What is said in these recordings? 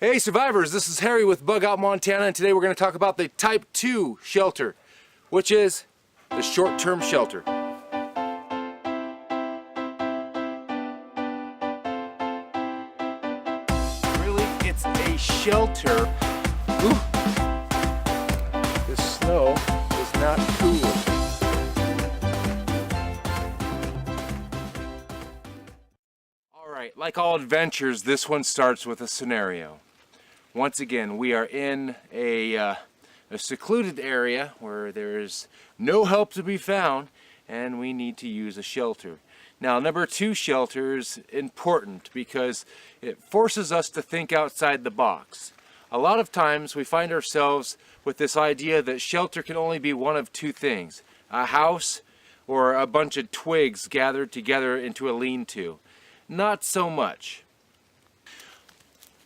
Hey survivors, this is Harry with Bug Out Montana, and today we're going to talk about the Type 2 shelter, which is the short-term shelter. Really, it's a shelter. Ooh. The snow is not cool. Alright, like all adventures, this one starts with a scenario. Once again, we are in a secluded area where there's no help to be found, and we need to use a shelter. Now, number 2 shelter is important because it forces us to think outside the box. A lot of times we find ourselves with this idea that shelter can only be one of 2 things: a house or a bunch of twigs gathered together into a lean-to. Not so much.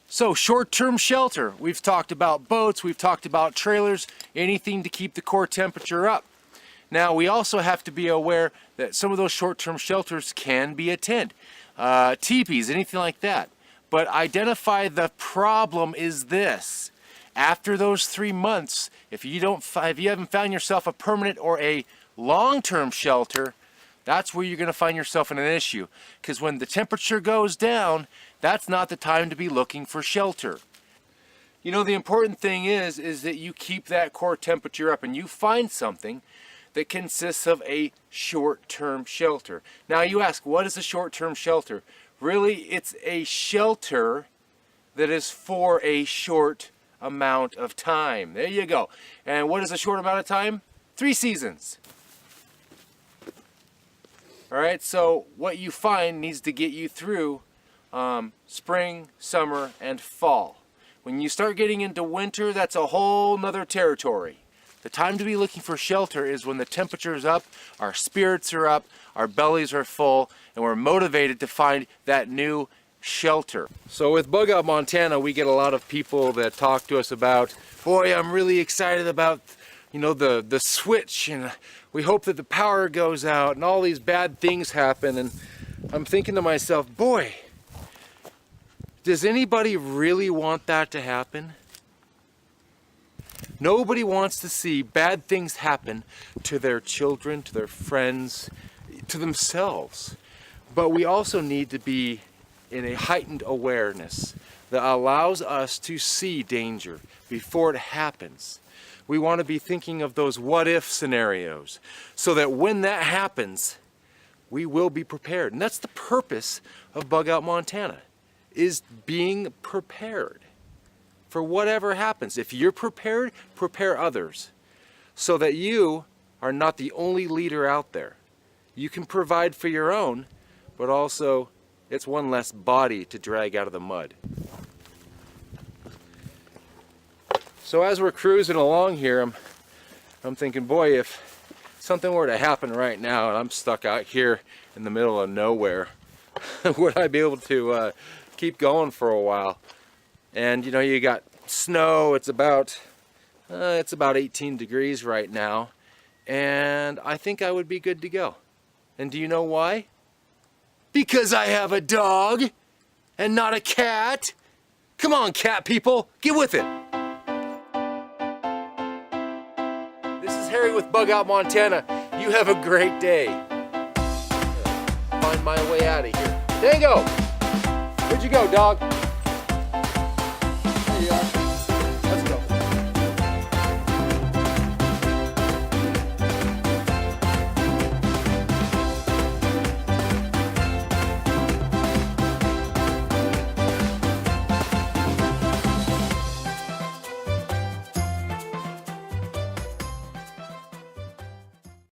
So, short-term shelter. We've talked about boats, we've talked about trailers, anything to keep the core temperature up. Now, we also have to be aware that some of those short-term shelters can be a tent, teepees, anything like that. But identify the problem is this: after those 3 months, if you haven't found yourself a permanent or a long-term shelter, that's where you're going to find yourself in an issue. Because when the temperature goes down, that's not the time to be looking for shelter. You know, the important thing is that you keep that core temperature up and you find something that consists of a short-term shelter. Now you ask, what is a short-term shelter? Really, it's a shelter that is for a short amount of time. There you go. And what is a short amount of time? 3 seasons. Alright, so what you find needs to get you through spring, summer, and fall. When you start getting into winter, that's a whole nother territory. The time to be looking for shelter is when the temperature is up, our spirits are up, our bellies are full, and we're motivated to find that new shelter. So with Bug Out Montana, we get a lot of people that talk to us about, boy, I'm really excited about, you know, the switch, and we hope that the power goes out and all these bad things happen. And I'm thinking to myself, boy, does anybody really want that to happen? Nobody wants to see bad things happen to their children, to their friends, to themselves. But we also need to be in a heightened awareness that allows us to see danger before it happens. We want to be thinking of those what-if scenarios so that when that happens, we will be prepared. And that's the purpose of Bug Out Montana, is being prepared for whatever happens. If you're prepared, prepare others so that you are not the only leader out there. You can provide for your own, but also it's one less body to drag out of the mud. So as we're cruising along here, I'm thinking, boy, if something were to happen right now and I'm stuck out here in the middle of nowhere, would I be able to keep going for a while? And you know, you got snow. It's about 18 degrees right now, and I think I would be good to go. And do you know why? Because I have a dog and not a cat. Come on, cat people, get with it. This is Harry with Bug Out Montana. You have a great day. Find my way out of here. Tango! Where'd you go, dog?